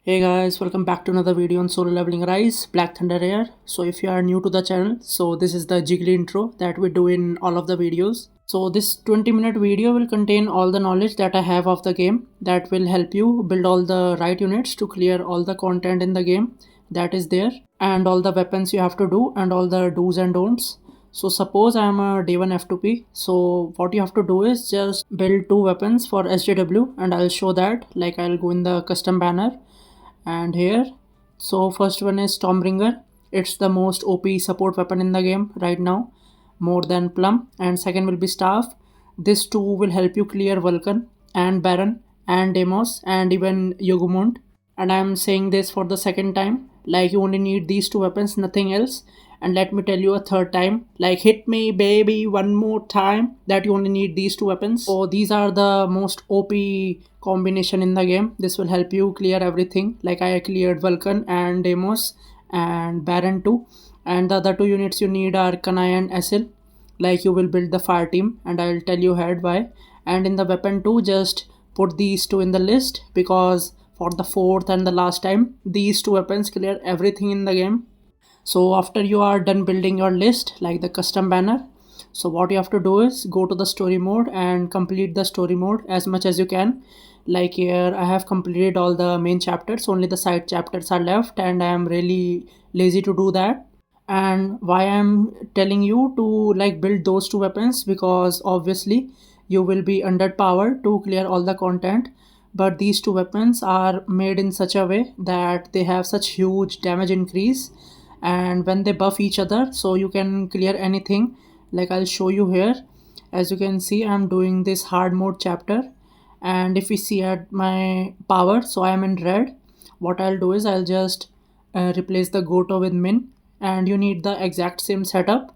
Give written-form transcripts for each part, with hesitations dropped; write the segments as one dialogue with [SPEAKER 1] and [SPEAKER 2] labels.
[SPEAKER 1] Hey guys, welcome back to another video on solo leveling rise, Black Thunder here. So if you are new to the channel, so this is the jiggly intro that we do in all of the videos. So this 20-minute video will contain all the knowledge that I have of the game that will help you build all the right units to clear all the content in the game that is there, and all the weapons you have to do and all the do's and don'ts. So suppose I am a day 1 F2P, so what you have to do is just build two weapons for SJW, and I'll show that. Like, I'll go in the custom banner and here, so first one is Stormbringer. It's the most OP support weapon in the game right now, more than Plum. And second will be Staff. This two will help you clear Vulcan and Baron and Deimos and even Yogumund. And I'm saying this for the second time, like, you only need these two weapons, nothing else. And let me tell you a third time, like, hit me baby one more time, that you only need these two weapons. So these are the most OP combination in the game. This will help you clear everything. Like, I cleared Vulcan and Deimos and Baron too. And the other two units you need are Kanai and Esil. Like, you will build the fire team and I'll tell you ahead why. And in the weapon too, just put these two in the list, because for the fourth and the last time, these two weapons clear everything in the game. So after you are done building your list, like the custom banner, so what you have to do is go to the story mode and complete the story mode as much as you can. Like, here I have completed all the main chapters, only the side chapters are left, and I am really lazy to do that. And why I'm telling you to like build those two weapons, because obviously you will be underpowered to clear all the content, but these two weapons are made in such a way that they have such huge damage increase, and when they buff each other, so you can clear anything. Like, I'll show you here. As you can see, I'm doing this hard mode chapter, and if we see at my power, so I am in red. What I'll do is I'll just replace the Goto with Min, and you need the exact same setup,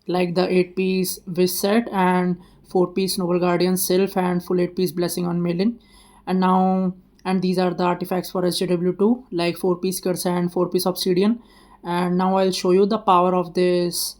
[SPEAKER 1] like the 8-piece Wish set and 4-piece Noble Guardian Sylph and full 8-piece Blessing on Melin. And now, and these are the artifacts for SJW2, like 4-piece Curse and 4-piece Obsidian. And now I'll show you the power of this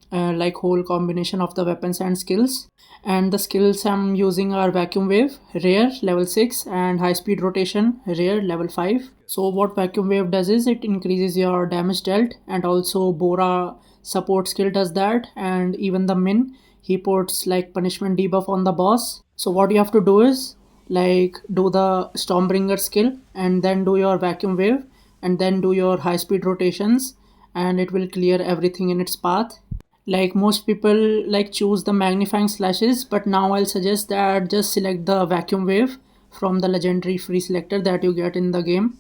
[SPEAKER 1] like whole combination of the weapons and skills. And the skills I'm using are Vacuum Wave, Rare, level 6, and High Speed Rotation, Rare, level 5. So what Vacuum Wave does is it increases your damage dealt, and also Bora support skill does that, and even the Min, he puts like punishment debuff on the boss. So what you have to do is like do the Stormbringer skill and then do your Vacuum Wave and then do your high speed rotations, and it will clear everything in its path. Like, most people like choose the magnifying slashes, but now I'll suggest that just select the Vacuum Wave from the legendary free selector that you get in the game,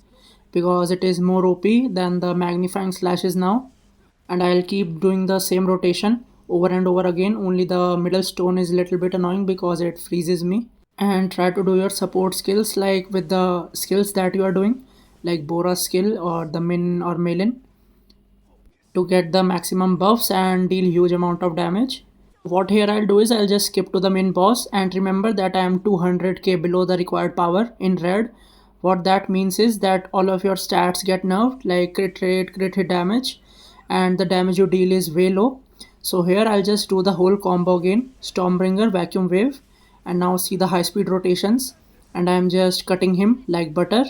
[SPEAKER 1] because it is more OP than the magnifying slashes now. And I'll keep doing the same rotation over and over again, only the middle stone is a little bit annoying because it freezes me. And try to do your support skills like with the skills that you are doing, like Bora's skill or the Min or Melin, to get the maximum buffs and deal huge amount of damage. What here I'll do is I'll just skip to the main boss, and remember that I am 200k below the required power in red. What that means is that all of your stats get nerfed, like crit rate, crit hit damage, and the damage you deal is way low. So here I'll just do the whole combo again, Stormbringer, Vacuum Wave, and now see the high speed rotations, and I'm just cutting him like butter.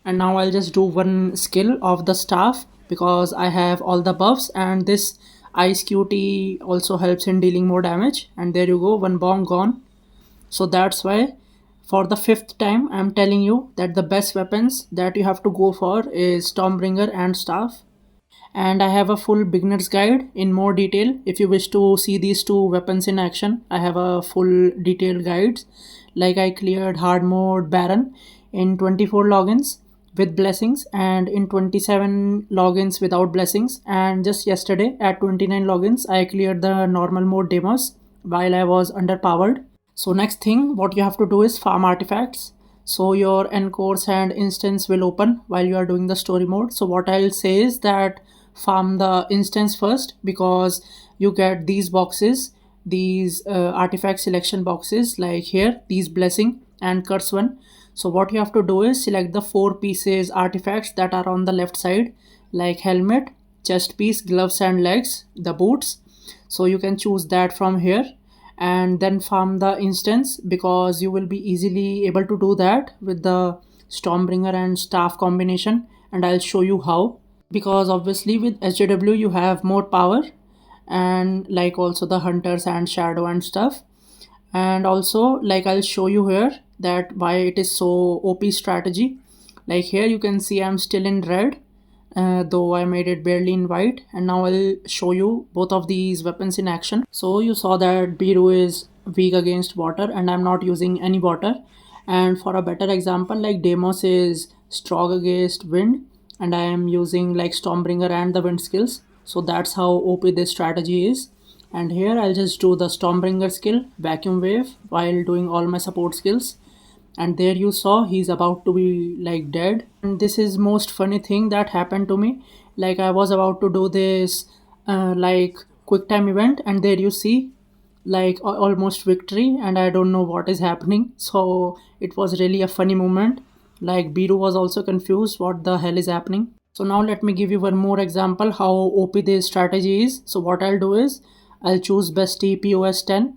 [SPEAKER 1] And now I'll just do one skill of the staff, because I have all the buffs, and this ice QT also helps in dealing more damage, and there you go, one bomb gone. So that's why for the fifth time I'm telling you that the best weapons that you have to go for is Stormbringer and staff. And I have a full beginner's guide in more detail. If you wish to see these two weapons in action, I have a full detailed guides. Like, I cleared hard mode Baron in 24 logins with blessings, and in 27 logins without blessings, and just yesterday at 29 logins I cleared the normal mode Deimos while I was underpowered. So next thing what you have to do is farm artifacts, so your end course and instance will open while you are doing the story mode. So what I'll say is that farm the instance first, because you get these boxes, these artifact selection boxes, like here, these blessing and curse one. So what you have to do is select the 4 pieces artifacts that are on the left side, like helmet, chest piece, gloves and legs, the boots. So you can choose that from here, and then farm the instance, because you will be easily able to do that with the Stormbringer and Staff combination, and I'll show you how. Because obviously with SJW you have more power, and like also the hunters and shadow and stuff. And also like I'll show you here that why it is so OP strategy. Like here you can see I'm still in red, though I made it barely in white, and now I'll show you both of these weapons in action. So you saw that Biru is weak against water and I'm not using any water. And for a better example, like Demos is strong against wind and I am using like Stormbringer and the wind skills. So that's how OP this strategy is. And here I'll just do the Stormbringer skill, Vacuum Wave, while doing all my support skills. And there you saw he's about to be like dead. And this is most funny thing that happened to me. Like I was about to do this like quick time event, and there you see like almost victory, and I don't know what is happening. So it was really a funny moment. Like Biru was also confused what the hell is happening. So now let me give you one more example how OP this strategy is. So what I'll do is I'll choose bestie POS 10,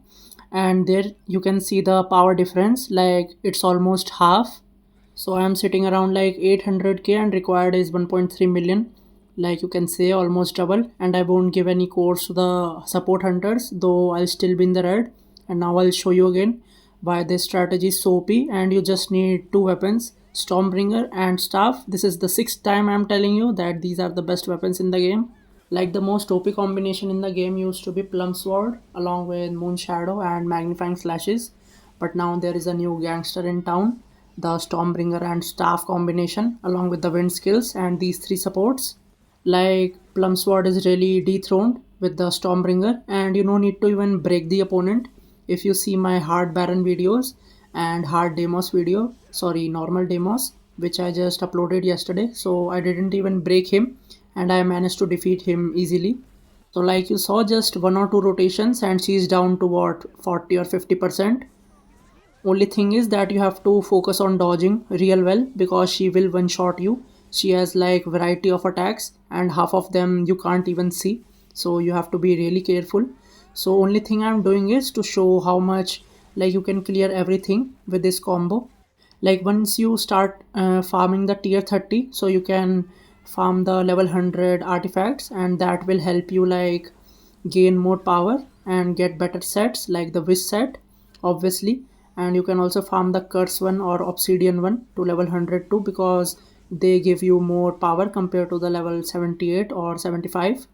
[SPEAKER 1] and there you can see the power difference, like it's almost half. So I'm sitting around like 800k and required is 1.3 million. Like you can say almost double, and I won't give any codes to the support hunters, though I'll still be in the red. And now I'll show you again why this strategy is so OP, and you just need two weapons, Stormbringer and Staff. This is the sixth time I'm telling you that these are the best weapons in the game. Like the most OP combination in the game used to be Plum Sword along with Moon Shadow and Magnifying Slashes, but now there is a new gangster in town, the Stormbringer and Staff combination along with the wind skills and these three supports. Like Plum Sword is really dethroned with the Stormbringer, and you no need to even break the opponent. If you see my hard Baron videos and hard Demos video, sorry, normal Demos, which I just uploaded yesterday, so I didn't even break him and I managed to defeat him easily. So like you saw, just one or two rotations and she's down to what, 40 or 50%. Only thing is that you have to focus on dodging real well because she will one shot you. She has like variety of attacks and half of them you can't even see. So you have to be really careful. So only thing I'm doing is to show how much like you can clear everything with this combo. Like once you start farming the tier 30, so you can farm the level 100 artifacts, and that will help you like gain more power and get better sets like the wish set obviously. And you can also farm the curse one or obsidian one to level 100 too, because they give you more power compared to the level 78 or 75.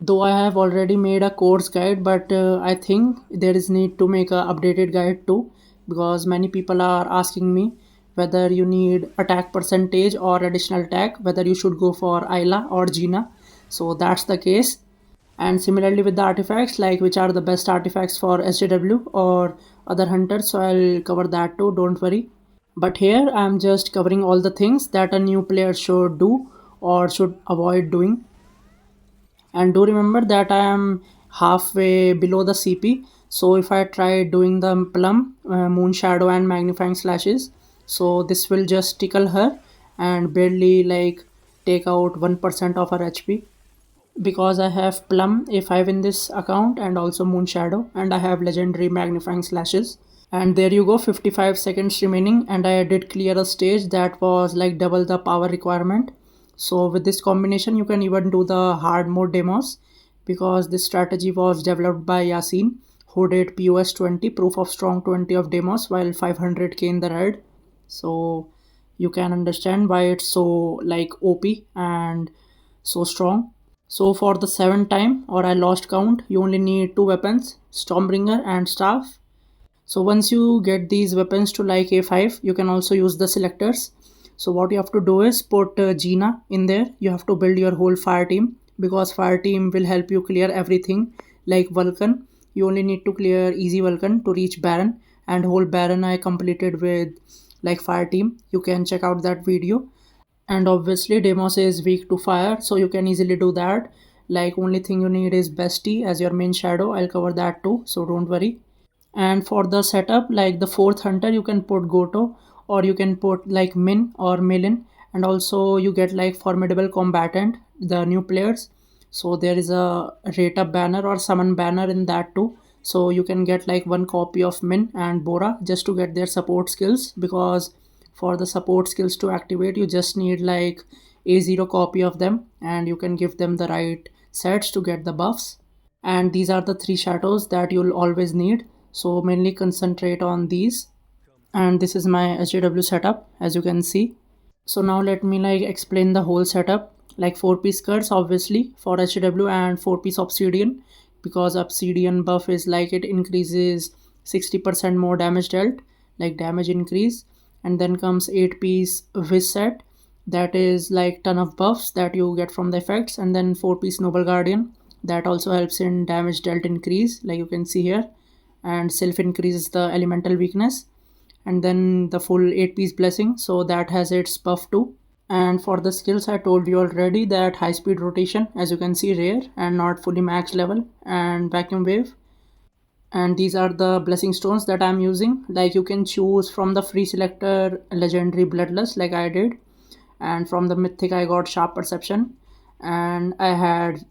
[SPEAKER 1] Though I have already made a course guide, but I think there is need to make a updated guide too, because many people are asking me whether you need attack percentage or additional attack, whether you should go for Ayla or Gina. So that's the case. And similarly with the artifacts, like which are the best artifacts for SJW or other hunters, so I'll cover that too, don't worry. But here I'm just covering all the things that a new player should do or should avoid doing. And do remember that I am halfway below the CP, so if I try doing the plum, moon shadow and magnifying slashes, so this will just tickle her and barely like take out 1% of her HP, because I have plum A5 in this account and also moon shadow, and I have legendary magnifying slashes. And there you go, 55 seconds remaining, and I did clear a stage that was like double the power requirement. So with this combination you can even do the hard mode demos, because this strategy was developed by Yasin, who did POS 20 proof of strong 20 of demos while 500k in the red. So you can understand why it's so like OP and so strong. So for the seventh time, or I lost count, you only need two weapons, Stormbringer and Staff. So once you get these weapons to like A5, you can also use the selectors. So what you have to do is put Gina in there. You have to build your whole fire team, because fire team will help you clear everything. Like Vulcan, you only need to clear easy Vulcan to reach Baron, and whole Baron I completed with like fire team. You can check out that video. And obviously Demos is weak to fire, so you can easily do that. Like only thing you need is Bestie as your main shadow. I'll cover that too, so don't worry. And for the setup, like the fourth hunter, you can put Goto, or you can put like Min or Milin. And also you get like formidable combatant, the new players. So there is a rate up banner or summon banner in that too. So you can get like one copy of Min and Bora just to get their support skills, because for the support skills to activate, you just need like a0 copy of them, and you can give them the right sets to get the buffs. And these are the three shadows that you'll always need, so mainly concentrate on these. And this is my HW setup, as you can see. So now let me like explain the whole setup. Like 4-piece skirts obviously for HW, and 4-piece obsidian, because obsidian buff is like it increases 60% more damage dealt, like damage increase. And then comes 8-piece Wiz set, that is like ton of buffs that you get from the effects. And then 4-piece noble guardian, that also helps in damage dealt increase, like you can see here, and self increases the elemental weakness. And then the full 8-piece blessing, so that has its buff too. And for the skills, I told you already that high speed rotation, as you can see, rare and not fully max level, and vacuum wave. And these are the blessing stones that I'm using. Like you can choose from the free selector legendary bloodlust like I did, and from the mythic I got sharp perception, and I had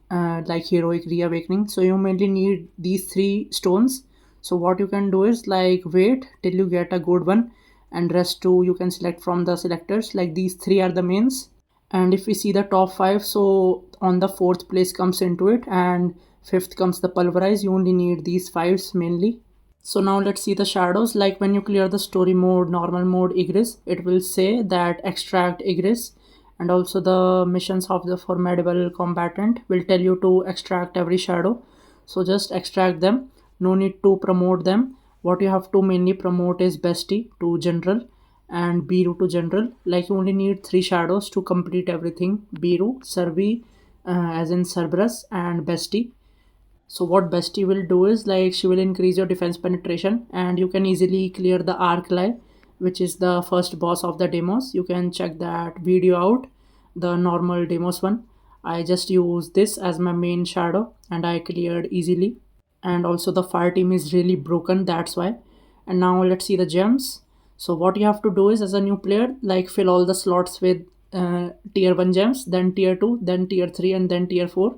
[SPEAKER 1] like heroic reawakening. So you mainly need these three stones. So what you can do is like wait till you get a good one, and rest two you can select from the selectors. Like these three are the mains. And if we see the top five, so on the fourth place comes into it, and fifth comes the pulverize. You only need these fives mainly. So now let's see the shadows. Like when you clear the story mode, normal mode, Igris, it will say that extract Igris. And also the missions of the formidable combatant will tell you to extract every shadow. So just extract them. No need to promote them. What you have to mainly promote is bestie to general and Biru to general. Like you only need three shadows to complete everything: Biru, Servi, as in Cerberus, and bestie. So what bestie will do is like she will increase your defense penetration, and you can easily clear the Arclay, which is the first boss of the demos. You can check that video out, the normal demos one. I just use this as my main shadow and I cleared easily. And also the fire team is really broken, that's why. And now let's see the gems. So what you have to do is, as a new player, like fill all the slots with tier 1 gems, then tier 2, then tier 3, and then tier 4.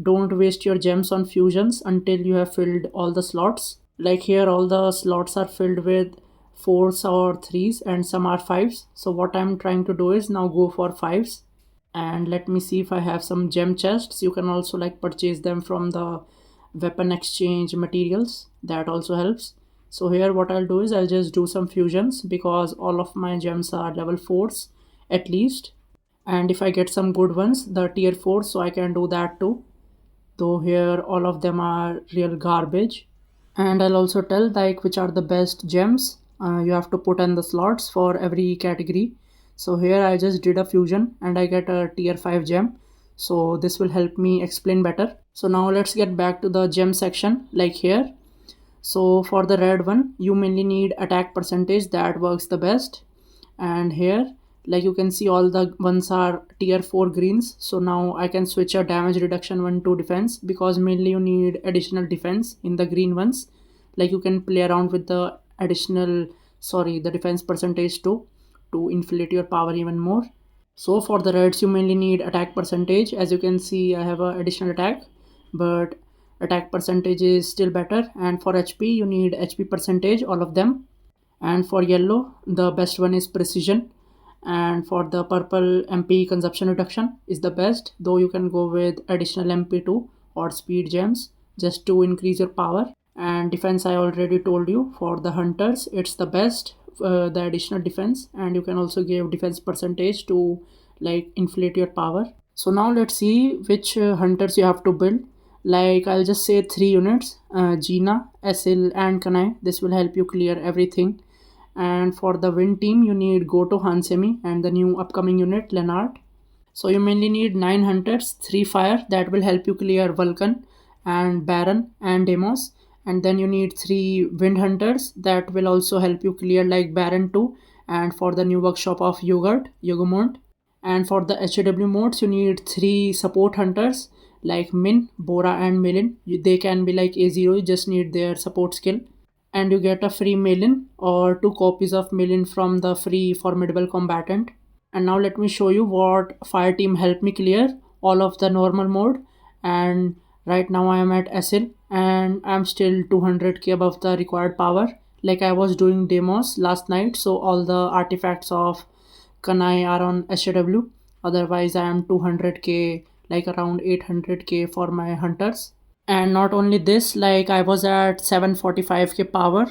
[SPEAKER 1] Don't waste your gems on fusions until you have filled all the slots. Like here all the slots are filled with 4s or 3s, and some are 5s. So what I'm trying to do is now go for 5s. And let me see if I have some gem chests. You can also like purchase them from the weapon exchange materials, that also helps. So here what I'll do is I'll just do some fusions, because all of my gems are level 4s at least. And if I get some good ones, the tier 4, so I can do that too, though here all of them are real garbage. And I'll also tell like which are the best gems. You have to put in the slots for every category. So here I just did a fusion and I get a tier 5 gem, so this will help me explain better. So now let's get back to the gem section. Like here, so for the red one you mainly need attack percentage, that works the best. And here like you can see all the ones are tier 4 greens, so now I can switch a damage reduction one to defense, because mainly you need additional defense in the green ones. Like you can play around with the additional, sorry, the defense percentage too, to inflate your power even more. So for the reds you mainly need attack percentage. As you can see I have a additional attack, but attack percentage is still better. And for HP you need HP percentage, all of them. And for yellow the best one is precision. And for the purple, MP consumption reduction is the best, though you can go with additional MP2 or speed gems just to increase your power. And defense I already told you, for the hunters it's the best, the additional defense, and you can also give defense percentage to like inflate your power. So now let's see which hunters you have to build. Like I'll just say 3 units, Gina, Esil, and Kanai. This will help you clear everything. And for the wind team you need Goto, Hansemi, and the new upcoming unit Lenart. So you mainly need 9 hunters, 3 fire, that will help you clear Vulcan and Baron and Demos. And then you need 3 wind hunters, that will also help you clear like Baron 2, and for the new workshop of Yogomont. And for the HW modes you need 3 support hunters like Min, Bora, and Milin. They can be like A0, you just need their support skill. And you get a free Melin or 2 copies of Melin from the free formidable combatant. And now let me show you what fire team helped me clear all of the normal mode. And right now I am at Esil and I'm still 200k above the required power. like I was doing demos last night, so all the artifacts of Kanai are on SAW. Otherwise, I am 200k, like around 800k for my hunters. And not only this, like I was at 745k power,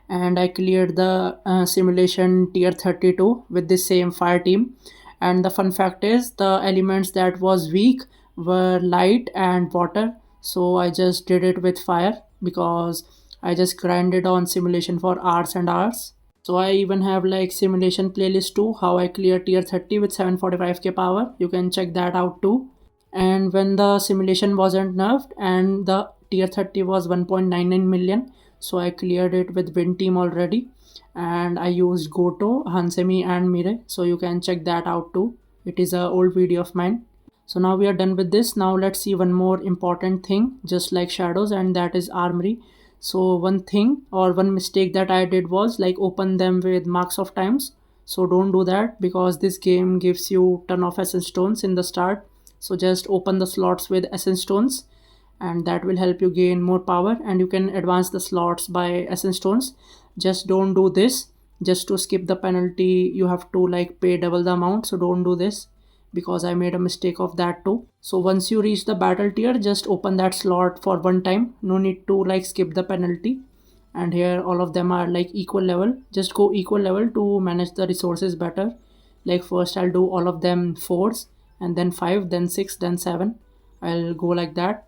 [SPEAKER 1] and I cleared the simulation tier 32 with the same fire team. And the fun fact is, the elements that was weak were light and water, so I just did it with fire because I just grinded on simulation for hours and hours. So I even have like simulation playlist too, how I clear tier 30 with 745k power. You can check that out too. And when the simulation wasn't nerfed and the tier 30 was 1.99 million, so I cleared it with win team already. And I used Goto, Hansemi and Mire, so you can check that out too. It is a old video of mine. So now we are done with this. Now let's see one more important thing, just like shadows, and that is Armory. So one thing or one mistake that I did was like open them with marks of times. So don't do that because this game gives you ton of essence stones in the start. So just open the slots with essence stones, and that will help you gain more power, and you can advance the slots by essence stones. Just don't do this. Just to skip the penalty, you have to like pay double the amount. So don't do this because I made a mistake of that too. So once you reach the battle tier, just open that slot for one time. No need to like skip the penalty. And here all of them are like equal level. Just go equal level to manage the resources better. Like first I'll do all of them fours, and then 5, then 6, then 7. I'll go like that.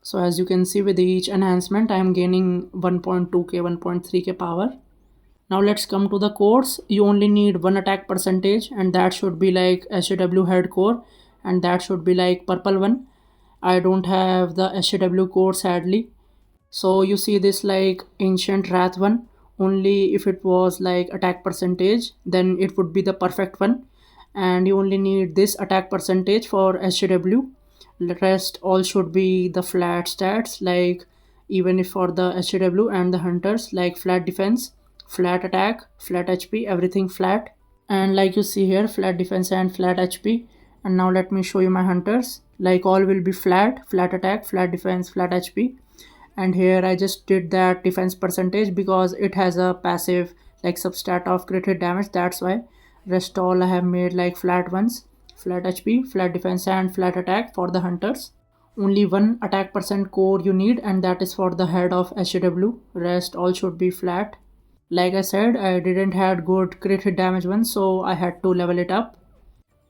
[SPEAKER 1] So as you can see, with each enhancement I am gaining 1.2k 1.3k power. Now let's come to the cores. You only need one attack percentage, and that should be like SAW head core, and that should be like purple one. I don't have the SAW core sadly. So you see this like ancient wrath one. Only if it was like attack percentage, then it would be the perfect one. And you only need this attack percentage for SAW. The rest all should be the flat stats, like even if for the SAW and the hunters, like flat defense, flat attack, flat HP, everything flat. And like you see here, flat defense and flat HP. And now let me show you my hunters. Like all will be flat, flat attack, flat defense, flat HP. And here I just did that defense percentage because it has a passive like substat of crit hit damage, that's why. Rest all I have made like flat ones, flat HP, flat defense and flat attack for the hunters. Only one attack percent core you need, and that is for the head of SAW. Rest all should be flat. Like I said, I didn't had good crit hit damage one, so I had to level it up.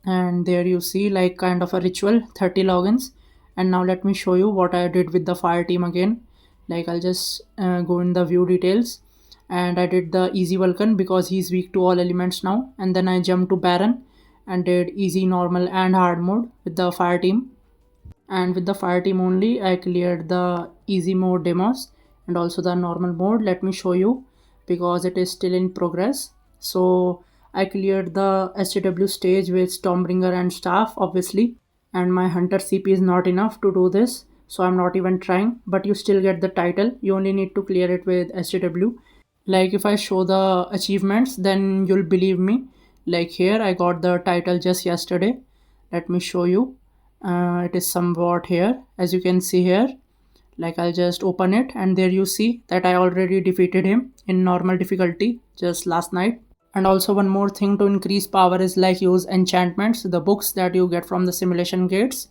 [SPEAKER 1] And there you see like kind of a ritual 30 logins. And now let me show you what I did with the fire team again. Like I'll just go in the view details, and I did the easy Vulcan because he's weak to all elements now. And then I jumped to Baron and did easy, normal and hard mode with the fire team. And with the fire team only I cleared the easy mode demos and also the normal mode. Let me show you because it is still in progress. So I cleared the SAW stage with Stormbringer and staff obviously, and my hunter CP is not enough to do this, so I'm not even trying, but you still get the title. You only need to clear it with SAW. Like if I show the achievements, then you'll believe me. Like here I got the title just yesterday. Let me show you. It is somewhat here, as you can see here. Like I'll just open it, and there you see that I already defeated him in normal difficulty just last night. And also one more thing to increase power is like use enchantments, the books that you get from the simulation gates,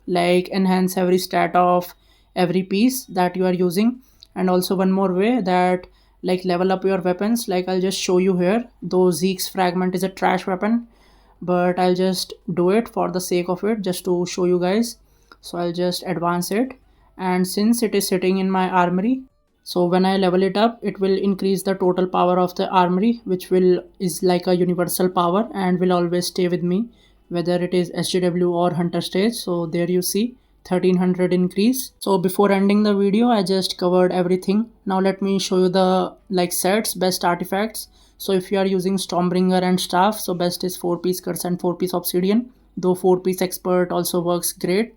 [SPEAKER 1] like enhance every stat of every piece that you are using. And also one more way that like level up your weapons, like I'll just show you here. Though Zeke's fragment is a trash weapon, but I'll just do it for the sake of it, just to show you guys. So I'll just advance it, and since it is sitting in my armory, so when I level it up, it will increase the total power of the armory, which will is like a universal power and will always stay with me whether it is SGW or hunter stage. So there you see 1300 increase. So before ending the video, I just covered everything. Now let me show you the like sets, best artifacts. So if you are using Stormbringer and staff, so best is 4-piece curse and 4-piece obsidian, though 4-piece expert also works great.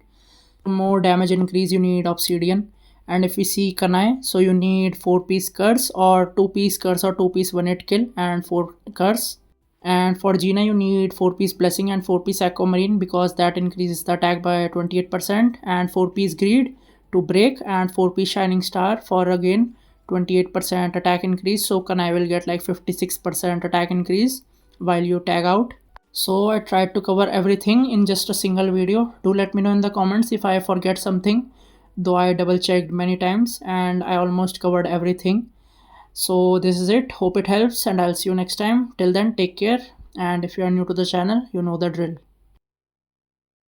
[SPEAKER 1] More damage increase you need obsidian. And if we see Kanai, so you need 4-piece curse or 2-piece curse or 2-piece 1-hit kill and 4 curse. And for Gina you need 4-piece blessing and 4-piece aquamarine because that increases the attack by 28%, and 4-piece greed to break, and 4-piece shining star for again 28% attack increase, so Kanai will get like 56% attack increase while you tag out. So I tried to cover everything in just a single video. Do let me know in the comments if I forget something, though I double checked many times and I almost covered everything. So this is it. Hope it helps and I'll see you next time. Till then, take care. And if you are new to the channel, you know the drill.